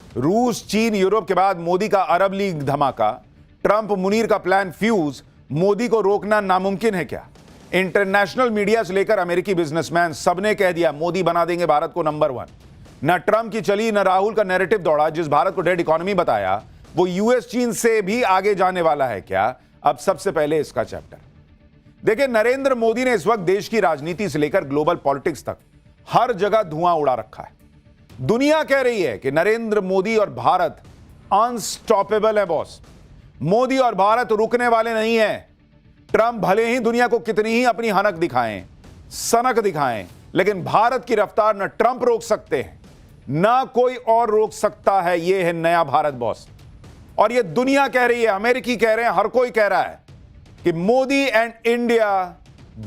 रूस, चीन, यूरोप के बाद मोदी का अरब लीग धमाका, ट्रंप मुनीर का प्लान फ्यूज, मोदी को रोकना नामुमकिन है क्या? इंटरनेशनल मीडिया से लेकर अमेरिकी बिजनेसमैन सबने कह दिया मोदी बना देंगे भारत को नंबर 1। न ट्रंप की चली, न राहुल का नैरेटिव दौड़ा। जिस भारत को डेड इकोनॉमी बताया वो यूएस चीन से भी आगे जाने वाला है क्या? अब सबसे पहले इसका चैप्टर देखिए। नरेंद्र मोदी ने इस वक्त देश की राजनीति से लेकर ग्लोबल पॉलिटिक्स तक हर जगह धुआं उड़ा रखा है। दुनिया कह रही है कि नरेंद्र मोदी और भारत अनस्टॉपेबल है बॉस। मोदी और भारत रुकने वाले नहीं है। ट्रंप भले ही दुनिया को कितनी ही अपनी हनक दिखाएं, सनक दिखाएं, लेकिन भारत की रफ्तार न ट्रंप रोक सकते हैं ना कोई और रोक सकता है। यह है नया भारत बॉस। और यह दुनिया कह रही है, अमेरिकी कह रहे हैं, हर कोई कह रहा है कि मोदी एंड इंडिया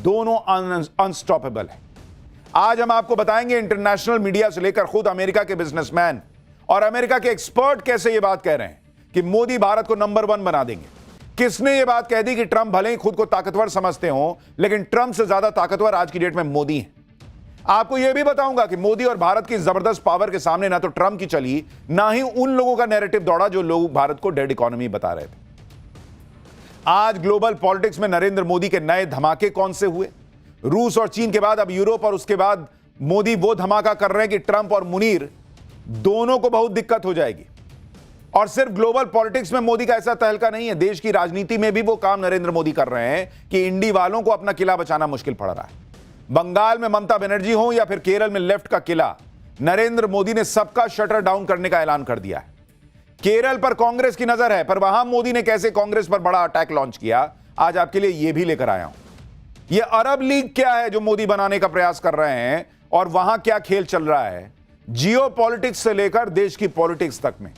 दोनों अनस्टॉपेबल है। आज हम आपको बताएंगे इंटरनेशनल मीडिया से लेकर खुद अमेरिका के बिजनेसमैन और अमेरिका के एक्सपर्ट कैसे यह बात कह रहे हैं कि मोदी भारत को नंबर 1 बना देंगे। किसने यह बात कह दी कि ट्रंप भले ही खुद को ताकतवर समझते हो, लेकिन ट्रंप से ज्यादा ताकतवर आज की डेट में मोदी है। आपको यह भी बताऊंगा कि मोदी और भारत की जबरदस्त पावर के सामने ना तो ट्रंप की चली, ना ही उन लोगों का नैरेटिव दौड़ा जो लोग भारत को डेड इकोनॉमी बता रहे थे। आज ग्लोबल पॉलिटिक्स में नरेंद्र मोदी के नए धमाके कौन से हुए? रूस और चीन के बाद अब यूरोप, और उसके बाद मोदी वो धमाका कर रहे हैं कि ट्रंप और मुनीर दोनों को बहुत दिक्कत हो जाएगी। और सिर्फ ग्लोबल पॉलिटिक्स में मोदी का ऐसा तहलका नहीं है, देश की राजनीति में भी वो काम नरेंद्र मोदी कर रहे हैं कि इंडी वालों को अपना किला बचाना मुश्किल पड़ रहा है। बंगाल में ममता बनर्जी हो या फिर केरल में लेफ्ट का किला, नरेंद्र मोदी ने सबका शटर डाउन करने का ऐलान कर दिया है। केरल पर कांग्रेस की नजर है, पर वहां मोदी ने कैसे कांग्रेस पर बड़ा अटैक लॉन्च किया, आज आपके लिए यह भी लेकर आया हूं। यह अरब लीग क्या है जो मोदी बनाने का प्रयास कर रहे हैं, और वहां क्या खेल चल रहा है जियो पॉलिटिक्स से लेकर देश की पॉलिटिक्स तक में,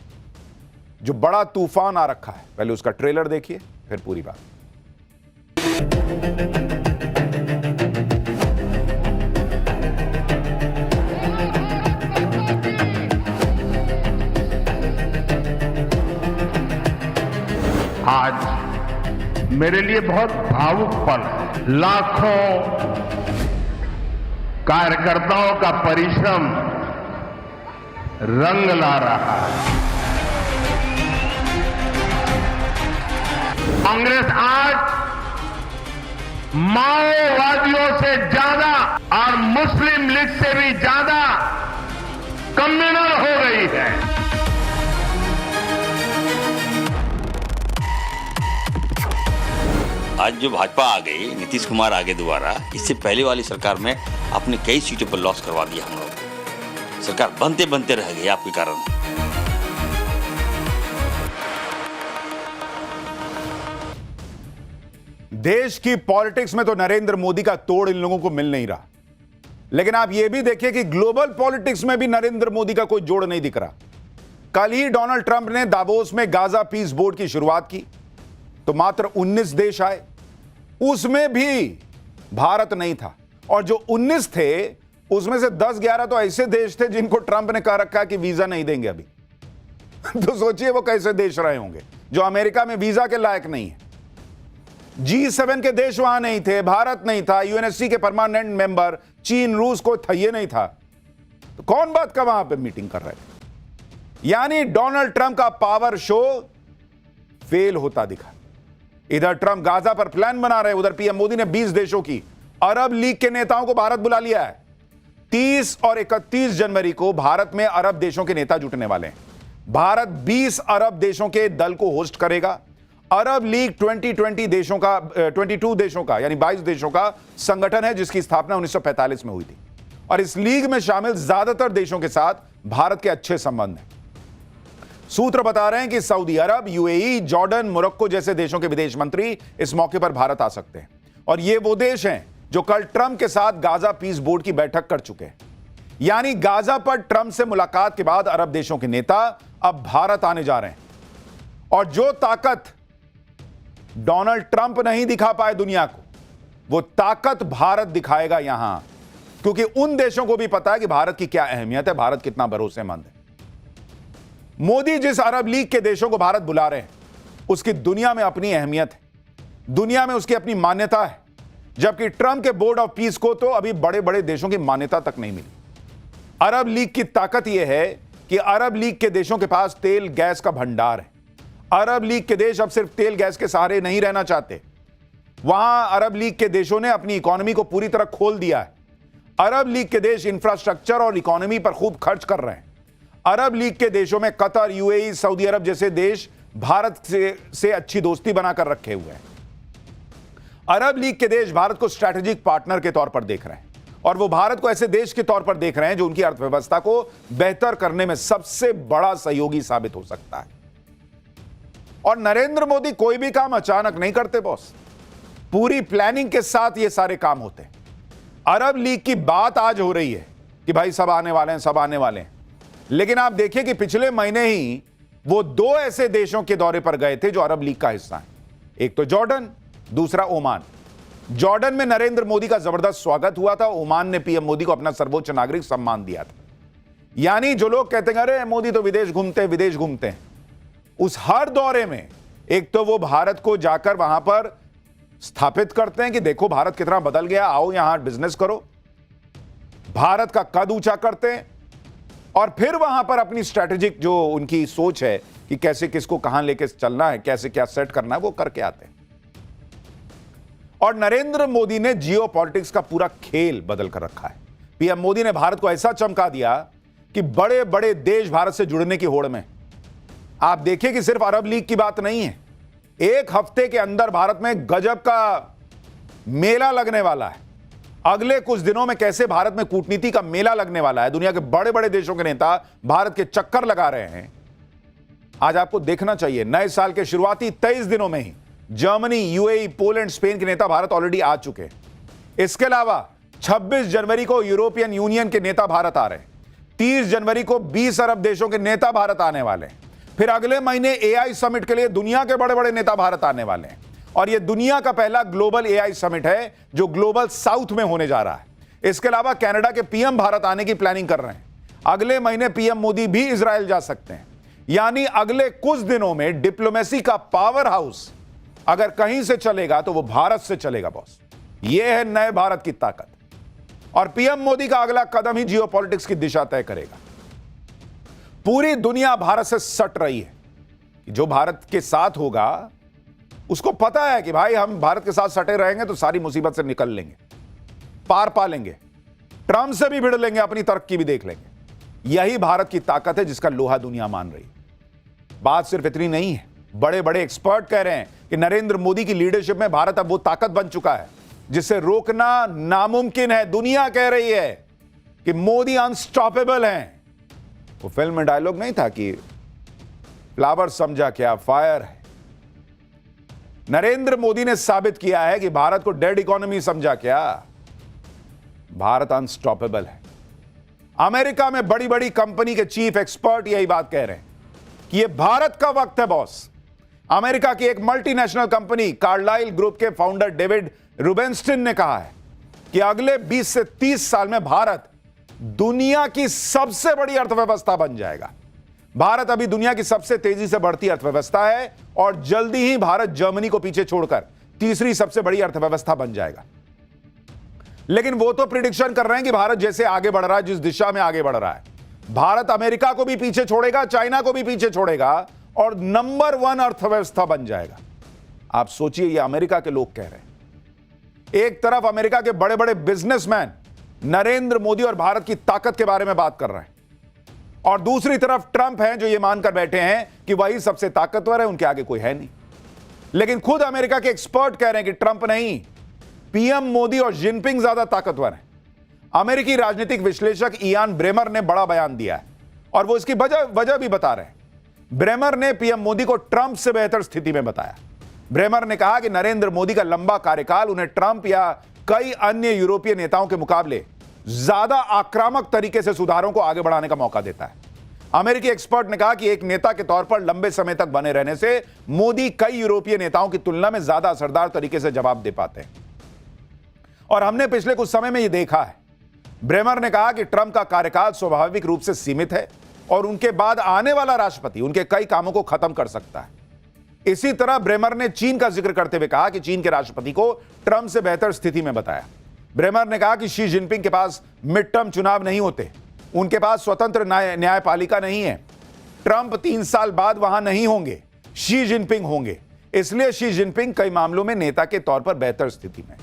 जो बड़ा तूफान आ रखा है। पहले उसका ट्रेलर देखिए, फिर पूरी बात। आज मेरे लिए बहुत भावुक पल है। लाखों कार्यकर्ताओं का परिश्रम रंग ला रहा है। कांग्रेस आज माओवादियों से ज्यादा और मुस्लिम लीग से भी ज्यादा कम्युनल हो गई है। आज जो भाजपा आ गई, नीतीश कुमार आगे दोबारा, इससे पहले वाली सरकार में आपने कई सीटों पर लॉस करवा दिया। हम लोग सरकार बनते बनते रह गई आपके कारण। देश की पॉलिटिक्स में तो नरेंद्र मोदी का तोड़ इन लोगों को मिल नहीं रहा, लेकिन आप यह भी देखिए कि ग्लोबल पॉलिटिक्स में भी नरेंद्र मोदी का कोई जोड़ नहीं दिख रहा। कल ही डोनाल्ड ट्रंप ने दावोस में गाजा पीस बोर्ड की शुरुआत की तो मात्र 19 देश आए, उसमें भी भारत नहीं था। और जो 19 थे उसमें से 10-11 तो ऐसे देश थे जिनको ट्रंप ने कह रखा है कि वीजा नहीं देंगे अभी। तो सोचिए वो कैसे देश रहे होंगे जो अमेरिका में वीजा के लायक नहीं है। G7 के देश वहां नहीं थे, भारत नहीं था, यूएनएससी के परमानेंट मेंबर चीन, रूस को ये नहीं था, तो कौन बात का वहां पे मीटिंग कर रहे थे? यानी डोनाल्ड ट्रंप का पावर शो फेल होता दिखा। इधर ट्रंप गाजा पर प्लान बना रहे, उधर पीएम मोदी ने 20 देशों की अरब लीग के नेताओं को भारत बुला लिया है। 30 और 31 जनवरी को भारत में अरब देशों के नेता जुटने वाले हैं। भारत 20 अरब देशों के दल को होस्ट करेगा। अरब लीग 22 देशों का यानी 22 देशों का संगठन है जिसकी स्थापना 1945 में हुई थी, और इस लीग में शामिल ज्यादातर देशों के साथ भारत के अच्छे संबंध हैं। सूत्र बता रहे हैं कि सऊदी अरब, यूएई, जॉर्डन, मोरक्को जैसे देशों के विदेश मंत्री इस मौके पर भारत आ सकते हैं। और ये वो देश हैं जो कल ट्रंप के साथ गाजा पीस बोर्ड की बैठक कर चुके हैं। यानी गाजा पर ट्रंप से मुलाकात के बाद अरब देशों के नेता अब भारत आने जा रहे हैं। और जो ताकत डोनाल्ड ट्रंप नहीं दिखा पाए दुनिया को, वो ताकत भारत दिखाएगा यहां, क्योंकि उन देशों को भी पता है कि भारत की क्या अहमियत है, भारत कितना भरोसेमंद है। मोदी जिस अरब लीग के देशों को भारत बुला रहे हैं उसकी दुनिया में अपनी अहमियत है, दुनिया में उसकी अपनी मान्यता है, जबकि ट्रंप के बोर्ड ऑफ पीस को तो अभी बड़े बड़े देशों की मान्यता तक नहीं मिली। अरब लीग की ताकत यह है कि अरब लीग के देशों के पास तेल गैस का भंडार है। अरब लीग के देश अब सिर्फ तेल गैस के सहारे नहीं रहना चाहते। वहां अरब लीग के देशों ने अपनी इकोनॉमी को पूरी तरह खोल दिया है। अरब लीग के देश इंफ्रास्ट्रक्चर और इकोनॉमी पर खूब खर्च कर रहे हैं। अरब लीग के देशों में कतर, यूएई, सऊदी अरब जैसे देश भारत से अच्छी दोस्ती बनाकर रखे हुए हैं। अरब लीग के देश भारत को स्ट्रैटेजिक पार्टनर के तौर पर देख रहे हैं और वो भारत को ऐसे देश के तौर पर देख रहे हैं जो उनकी अर्थव्यवस्था को बेहतर करने में सबसे बड़ा सहयोगी साबित हो सकता है। और नरेंद्र मोदी कोई भी काम अचानक नहीं करते बॉस, पूरी प्लानिंग के साथ ये सारे काम होते हैं। अरब लीग की बात आज हो रही है कि भाई सब आने वाले हैं, सब आने वाले हैं, लेकिन आप देखिए कि पिछले महीने ही वो दो ऐसे देशों के दौरे पर गए थे जो अरब लीग का हिस्सा हैं। एक तो जॉर्डन, दूसरा ओमान। जॉर्डन में नरेंद्र मोदी का जबरदस्त स्वागत हुआ था। ओमान ने पीएम मोदी को अपना सर्वोच्च नागरिक सम्मान दिया था। यानी जो लोग कहते हैं अरे मोदी तो विदेश घूमते हैं, उस हर दौरे में एक तो वो भारत को जाकर वहां पर स्थापित करते हैं कि देखो भारत कितना बदल गया, आओ यहां बिजनेस करो, भारत का कद ऊंचा करते हैं और फिर वहां पर अपनी स्ट्रैटेजिक जो उनकी सोच है कि कैसे किसको कहां लेके चलना है, कैसे क्या सेट करना है, वो करके आते हैं। और नरेंद्र मोदी ने जियो पॉलिटिक्स का पूरा खेल बदल कर रखा है। पीएम मोदी ने भारत को ऐसा चमका दिया कि बड़े बड़े देश भारत से जुड़ने की होड़ में। आप देखिए कि सिर्फ अरब लीग की बात नहीं है, एक हफ्ते के अंदर भारत में गजब का मेला लगने वाला है। अगले कुछ दिनों में कैसे भारत में कूटनीति का मेला लगने वाला है, दुनिया के बड़े बड़े देशों के नेता भारत के चक्कर लगा रहे हैं। आज आपको देखना चाहिए, नए साल के शुरुआती 23 दिनों में ही जर्मनी, यूएई, पोलैंड, स्पेन के नेता भारत ऑलरेडी आ चुके हैं। इसके अलावा 26 जनवरी को यूरोपियन यूनियन के नेता भारत आ रहे हैं। 30 जनवरी को 20 अरब देशों के नेता भारत आने वाले हैं। फिर अगले महीने एआई समिट के लिए दुनिया के बड़े बड़े नेता भारत आने वाले हैं और यह दुनिया का पहला ग्लोबल एआई समिट है जो ग्लोबल साउथ में होने जा रहा है। इसके अलावा कनाडा के पीएम भारत आने की प्लानिंग कर रहे हैं। अगले महीने पीएम मोदी भी इजराइल जा सकते हैं। यानी अगले कुछ दिनों में डिप्लोमेसी का पावर हाउस अगर कहीं से चलेगा तो वो भारत से चलेगा बॉस। यह है नए भारत की ताकत और पीएम मोदी का अगला कदम ही जियोपॉलिटिक्स की दिशा तय करेगा। पूरी दुनिया भारत से सट रही है। जो भारत के साथ होगा उसको पता है कि भाई हम भारत के साथ सटे रहेंगे तो सारी मुसीबत से निकल लेंगे, पार पा लेंगे, ट्रंप से भी भिड़ लेंगे, अपनी तरक्की भी देख लेंगे। यही भारत की ताकत है जिसका लोहा दुनिया मान रही है। बात सिर्फ इतनी नहीं है, बड़े बड़े एक्सपर्ट कह रहे हैं कि नरेंद्र मोदी की लीडरशिप में भारत अब वो ताकत बन चुका है जिसे रोकना नामुमकिन है। दुनिया कह रही है कि मोदी अनस्टॉपेबल हैं। वो फिल्म में डायलॉग नहीं था कि फ्लावर समझा क्या फायर है। नरेंद्र मोदी ने साबित किया है कि भारत को डेड इकोनॉमी समझा क्या, भारत अनस्टॉपेबल है। अमेरिका में बड़ी बड़ी कंपनी के चीफ एक्सपर्ट यही बात कह रहे हैं कि यह भारत का वक्त है बॉस। अमेरिका की एक मल्टीनेशनल कंपनी कार्लाइल ग्रुप के फाउंडर डेविड रूबेनस्टीन ने कहा है कि अगले 20 से 30 साल में भारत दुनिया की सबसे बड़ी अर्थव्यवस्था बन जाएगा। भारत अभी दुनिया की सबसे तेजी से बढ़ती अर्थव्यवस्था है और जल्दी ही भारत जर्मनी को पीछे छोड़कर तीसरी सबसे बड़ी अर्थव्यवस्था बन जाएगा। लेकिन वो तो प्रिडिक्शन कर रहे हैं कि भारत जैसे आगे बढ़ रहा है, जिस दिशा में आगे बढ़ रहा है, भारत अमेरिका को भी पीछे छोड़ेगा, चाइना को भी पीछे छोड़ेगा और नंबर 1 अर्थव्यवस्था बन जाएगा। आप सोचिए, ये अमेरिका के लोग कह रहे हैं। एक तरफ अमेरिका के बड़े बड़े बिजनेसमैन नरेंद्र मोदी और भारत की ताकत के बारे में बात कर रहे हैं और दूसरी तरफ ट्रंप हैं जो ये मानकर बैठे हैं कि वही सबसे ताकतवर है, उनके आगे कोई है नहीं। लेकिन खुद अमेरिका के एक्सपर्ट कह रहे हैं कि ट्रंप नहीं, पीएम मोदी और जिनपिंग ज्यादा ताकतवर हैं। अमेरिकी राजनीतिक विश्लेषक इयान ब्रेमर ने बड़ा बयान दिया है और वो इसकी वजह भी बता रहे हैं। ब्रेमर ने पीएम मोदी को ट्रंप से बेहतर स्थिति में बताया। ब्रेमर ने कहा कि नरेंद्र मोदी का लंबा कार्यकाल उन्हें ट्रंप या कई अन्य यूरोपीय नेताओं के मुकाबले ज्यादा आक्रामक तरीके से सुधारों को आगे बढ़ाने का मौका देता है। अमेरिकी एक्सपर्ट ने कहा कि एक नेता के तौर पर लंबे समय तक बने रहने से मोदी कई यूरोपीय नेताओं की तुलना में ज्यादा असरदार तरीके से जवाब दे पाते हैं और हमने पिछले कुछ समय में यह देखा है। ब्रेमर ने कहा कि ट्रंप का कार्यकाल स्वाभाविक रूप से सीमित है और उनके बाद आने वाला राष्ट्रपति उनके कई कामों को खत्म कर सकता है। इसी तरह ब्रेमर ने चीन का जिक्र करते हुए कहा कि चीन के राष्ट्रपति को ट्रंप से बेहतर स्थिति में बताया। ब्रेमर ने कहा कि शी जिनपिंग के पास मिड टर्म चुनाव नहीं होते, उनके पास स्वतंत्र न्यायपालिका नहीं है। ट्रंप 3 साल बाद वहां नहीं होंगे, शी जिनपिंग होंगे। इसलिए शी जिनपिंग कई मामलों में नेता के तौर पर बेहतर स्थिति में।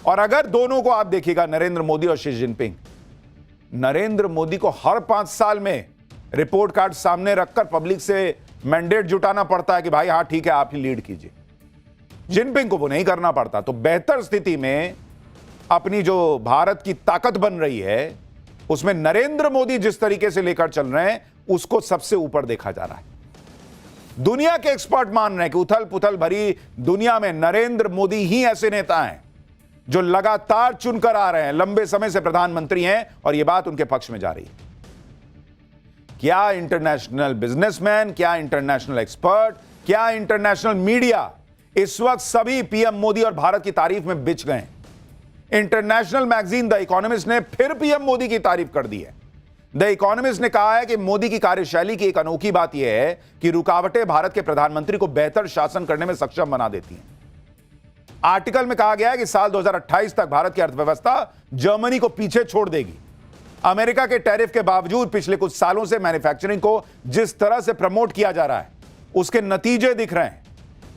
और अगर दोनों को आप देखिएगा, नरेंद्र मोदी और शी जिनपिंग, नरेंद्र मोदी को हर 5 साल में रिपोर्ट कार्ड सामने रखकर पब्लिक से मैंडेट जुटाना पड़ता है कि भाई हां ठीक है आप ही लीड कीजिए। जिनपिंग को वो नहीं करना पड़ता। तो बेहतर स्थिति में अपनी जो भारत की ताकत बन रही है, उसमें नरेंद्र मोदी जिस तरीके से लेकर चल रहे हैं उसको सबसे ऊपर देखा जा रहा है। दुनिया के एक्सपर्ट मान रहे हैं कि उथल पुथल भरी दुनिया में नरेंद्र मोदी ही ऐसे नेता हैं जो लगातार चुनकर आ रहे हैं, लंबे समय से प्रधानमंत्री हैं, और यह बात उनके पक्ष में जा रही है। क्या इंटरनेशनल बिजनेसमैन, क्या इंटरनेशनल एक्सपर्ट, क्या इंटरनेशनल मीडिया इस वक्त सभी पीएम मोदी और भारत की तारीफ में बिछ गए। इंटरनेशनल मैगजीन द इकोनॉमिस्ट ने फिर पीएम मोदी की तारीफ कर दी है। द इकोनॉमिस्ट ने कहा है कि मोदी की कार्यशैली की एक अनोखी बात यह है कि रुकावटें भारत के प्रधानमंत्री को बेहतर शासन करने में सक्षम बना देती हैं। आर्टिकल में कहा गया है कि साल 2028 तक भारत की अर्थव्यवस्था जर्मनी को पीछे छोड़ देगी। अमेरिका के टैरिफ के बावजूद पिछले कुछ सालों से मैन्युफैक्चरिंग को जिस तरह से प्रमोट किया जा रहा है उसके नतीजे दिख रहे हैं।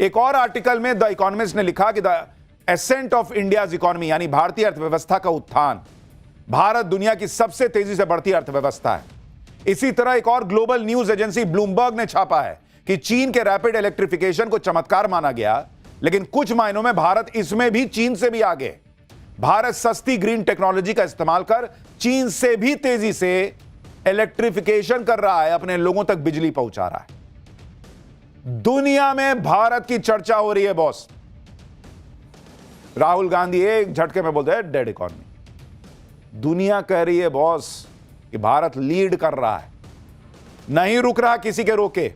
एक और आर्टिकल में द इकोनॉमिस्ट ने लिखा कि the ascent of India's economy, यानी भारतीय अर्थव्यवस्था का उत्थान, भारत दुनिया की सबसे तेजी से बढ़ती अर्थव्यवस्था है। इसी तरह एक और ग्लोबल न्यूज एजेंसी ब्लूमबर्ग ने छापा है कि चीन के रैपिड इलेक्ट्रिफिकेशन को चमत्कार माना गया, लेकिन कुछ मायनों में भारत इसमें भी चीन से भी आगे। भारत सस्ती ग्रीन टेक्नोलॉजी का इस्तेमाल कर चीन से भी तेजी से इलेक्ट्रिफिकेशन कर रहा है, अपने लोगों तक बिजली पहुंचा रहा है। दुनिया में भारत की चर्चा हो रही है बॉस। राहुल गांधी एक झटके में बोलते हैं डेड इकोनॉमी। दुनिया कह रही है बॉस कि भारत लीड कर रहा है, नहीं रुक रहा किसी के रोके।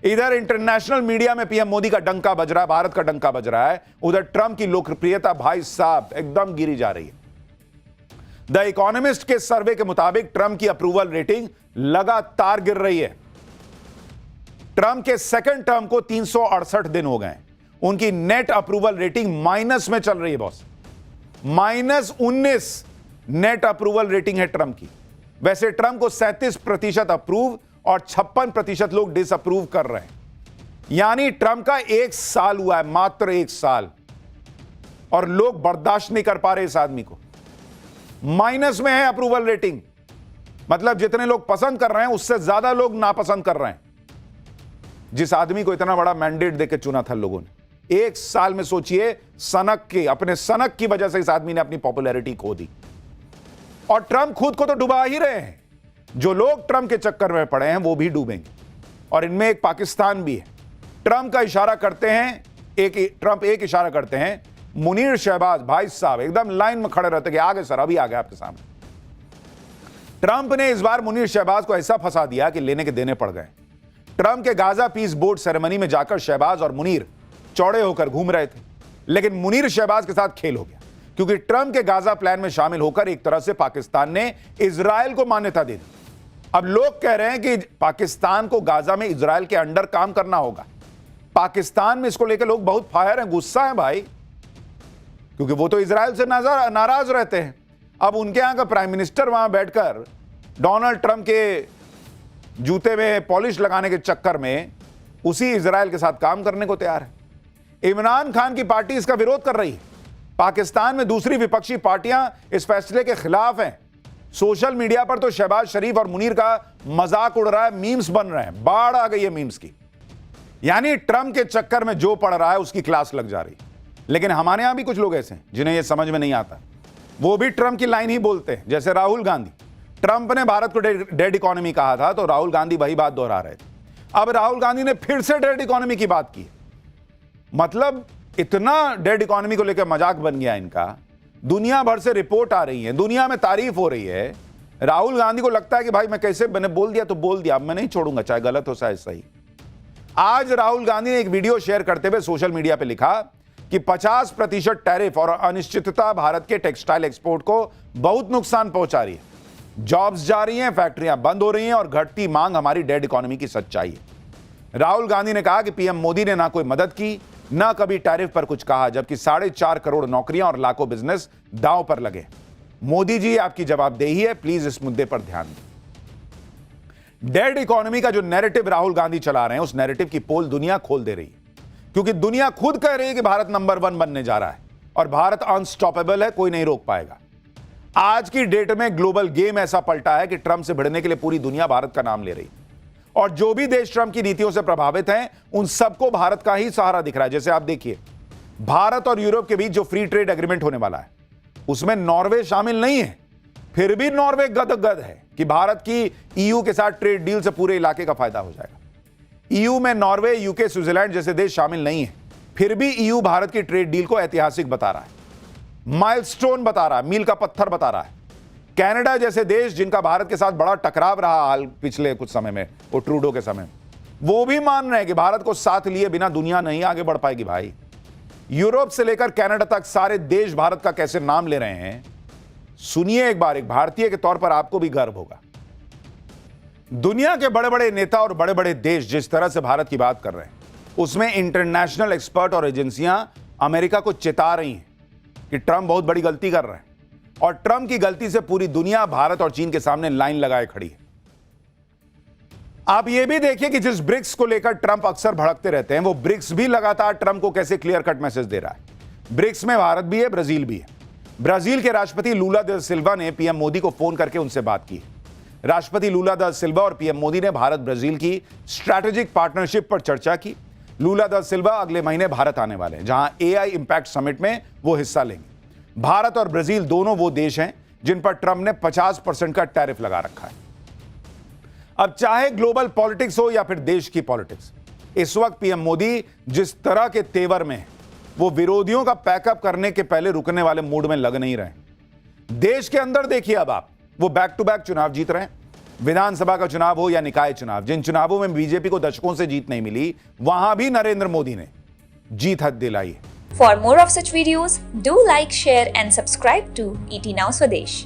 इधर इंटरनेशनल मीडिया में पीएम मोदी का डंका बज रहा है, भारत का डंका बज रहा है। उधर ट्रंप की लोकप्रियता भाई साहब एकदम गिरी जा रही है। द इकोनॉमिस्ट के सर्वे के मुताबिक ट्रंप की अप्रूवल रेटिंग लगातार गिर रही है। ट्रंप के सेकंड टर्म को 368 दिन हो गए। उनकी नेट अप्रूवल रेटिंग माइनस में चल रही है बॉस। -19 नेट अप्रूवल रेटिंग है ट्रंप की। वैसे ट्रंप को 37% अप्रूव और 56% लोग डिसअप्रूव कर रहे हैं। यानी ट्रंप का 1 साल हुआ है, मात्र 1 साल, और लोग बर्दाश्त नहीं कर पा रहे इस आदमी को। माइनस में है अप्रूवल रेटिंग, मतलब जितने लोग पसंद कर रहे हैं उससे ज्यादा लोग नापसंद कर रहे हैं। जिस आदमी को इतना बड़ा मैंडेट देकर चुना था लोगों ने, 1 साल में सोचिए, अपने सनक की वजह से इस आदमी ने अपनी पॉपुलैरिटी खो दी। और ट्रंप खुद को तो डुबा ही रहे हैं। जो लोग ट्रंप के चक्कर में पड़े हैं वो भी डूबेंगे, और इनमें एक पाकिस्तान भी है। ट्रंप एक इशारा करते हैं, मुनीर शहबाज भाई साहब एकदम लाइन में खड़े रहते कि आगे सर, अभी आ गए आपके सामने। ट्रंप ने इस बार मुनीर शहबाज को ऐसा फंसा दिया कि लेने के देने पड़ गए। ट्रंप के गाजा पीस बोर्ड सेरेमनी में जाकर शहबाज और मुनीर चौड़े होकर घूम रहे थे, लेकिन मुनीर शहबाज के साथ खेल हो गया, क्योंकि ट्रंप के गाजा प्लान में शामिल होकर एक तरह से पाकिस्तान ने इजराइल को मान्यता दे दी। अब लोग कह रहे हैं कि पाकिस्तान को गाजा में इजराइल के अंडर काम करना होगा। पाकिस्तान में इसको लेकर लोग बहुत फायर हैं, गुस्सा है भाई, क्योंकि वो तो इजराइल से नाराज रहते हैं। अब उनके यहां का प्राइम मिनिस्टर वहां बैठकर डोनाल्ड ट्रंप के जूते में पॉलिश लगाने के चक्कर में उसी इजराइल के साथ काम करने को तैयार है। इमरान खान की पार्टी इसका विरोध कर रही है। पाकिस्तान में दूसरी विपक्षी पार्टियां इस फैसले के खिलाफ हैं। सोशल मीडिया पर तो शहबाज शरीफ और मुनीर का मजाक उड़ रहा है, मीम्स बन रहे हैं, बाढ़ आ गई है मीम्स की। यानी ट्रंप के चक्कर में जो पड़ रहा है उसकी क्लास लग जा रही। लेकिन हमारे यहां भी कुछ लोग ऐसे हैं जिन्हें यह समझ में नहीं आता, वो भी ट्रंप की लाइन ही बोलते हैं। जैसे राहुल गांधी, ट्रंप ने भारत को डेड इकोनॉमी कहा था तो राहुल गांधी वही बात दोहरा रहे थे। अब राहुल गांधी ने फिर से डेड इकोनॉमी की बात की। मतलब इतना डेड इकोनॉमी को लेकर मजाक बन गया इनका। दुनिया भर से रिपोर्ट आ रही है, दुनिया में तारीफ हो रही है। राहुल गांधी को लगता है कि भाई मैं कैसे, मैंने बोल दिया तो बोल दिया, अब मैं नहीं छोड़ूंगा, चाहे गलत हो चाहे सही। आज राहुल गांधी ने एक वीडियो शेयर करते हुए सोशल मीडिया पर लिखा कि 50% टैरिफ और अनिश्चितता भारत के टेक्सटाइल एक्सपोर्ट को बहुत नुकसान पहुंचा रही है। जॉब्स जा रही हैं, फैक्ट्रियां बंद हो रही हैं और घटती मांग हमारी डेड इकोनॉमी की सच्चाई है। राहुल गांधी ने कहा कि पीएम मोदी ने ना कोई मदद की, ना कभी टैरिफ पर कुछ कहा, जबकि 4.5 करोड़ नौकरियां और लाखों बिजनेस दांव पर लगे। मोदी जी आपकी जवाबदेही है, प्लीज इस मुद्दे पर ध्यान दें। डेड इकोनॉमी का जो नैरेटिव राहुल गांधी चला रहे हैं, उस नैरेटिव की पोल दुनिया खोल दे रही है, क्योंकि दुनिया खुद कह रही है कि भारत नंबर 1 बनने जा रहा है और भारत अनस्टॉपेबल है, कोई नहीं रोक पाएगा। आज की डेट में ग्लोबल गेम ऐसा पलटा है कि ट्रंप से भिड़ने के लिए पूरी दुनिया भारत का नाम ले रही है, और जो भी देश ट्रंप की नीतियों से प्रभावित हैं, उन सबको भारत का ही सहारा दिख रहा है। जैसे आप देखिए, भारत और यूरोप के बीच जो फ्री ट्रेड एग्रीमेंट होने वाला है, उसमें नॉर्वे शामिल नहीं है, फिर भी नॉर्वे गदगद है कि भारत की ईयू के साथ ट्रेड डील से पूरे इलाके का फायदा हो जाएगा। ईयू में नॉर्वे, यूके, स्विट्जरलैंड जैसे देश शामिल नहीं है, फिर भी ईयू भारत की ट्रेड डील को ऐतिहासिक बता रहा है, माइलस्टोन बता रहा है, मील का पत्थर बता रहा है। कनाडा जैसे देश, जिनका भारत के साथ बड़ा टकराव रहा हाल पिछले कुछ समय में, वो ट्रूडो के समय, वो भी मान रहे हैं कि भारत को साथ लिए बिना दुनिया नहीं आगे बढ़ पाएगी भाई। यूरोप से लेकर कनाडा तक सारे देश भारत का कैसे नाम ले रहे हैं, सुनिए एक बार। एक भारतीय के तौर पर आपको भी गर्व होगा। दुनिया के बड़े बड़े नेता और बड़े बड़े देश जिस तरह से भारत की बात कर रहे हैं, उसमें इंटरनेशनल एक्सपर्ट और एजेंसियां अमेरिका को चेता रही हैं कि ट्रंप बहुत बड़ी गलती कर रहे हैं, और ट्रंप की गलती से पूरी दुनिया भारत और चीन के सामने लाइन लगाए खड़ी है। आप यह भी देखिए कि जिस ब्रिक्स को लेकर ट्रंप अक्सर भड़कते रहते हैं, वो ब्रिक्स भी लगातार ट्रंप को कैसे क्लियर कट मैसेज दे रहा है। ब्रिक्स में भारत भी है, ब्राजील भी है। ब्राजील के राष्ट्रपति लूला दा सिल्वा ने पीएम मोदी को फोन करके उनसे बात की। राष्ट्रपति लूला दा सिल्वा और पीएम मोदी ने भारत ब्राजील की स्ट्रैटेजिक पार्टनरशिप पर चर्चा की। लूला दा सिल्वा अगले महीने भारत आने वाले हैं, जहां एआई इंपैक्ट समिट में वो हिस्सा लेंगे। भारत और ब्राजील दोनों वो देश हैं जिन पर ट्रंप ने 50% का टैरिफ लगा रखा है। अब चाहे ग्लोबल पॉलिटिक्स हो या फिर देश की पॉलिटिक्स, इस वक्त पीएम मोदी जिस तरह के तेवर में है, वो विरोधियों का पैकअप करने के पहले रुकने वाले मूड में लग नहीं रहे। देश के अंदर देखिए, अब आप वो बैक टू बैक चुनाव जीत रहे हैं, विधानसभा का चुनाव हो या निकाय चुनाव। जिन चुनावों में बीजेपी को दशकों से जीत नहीं मिली, वहां भी नरेंद्र मोदी ने जीत हथ दिलाई है। For more of such videos, do like, share and subscribe to ET Now Swadesh.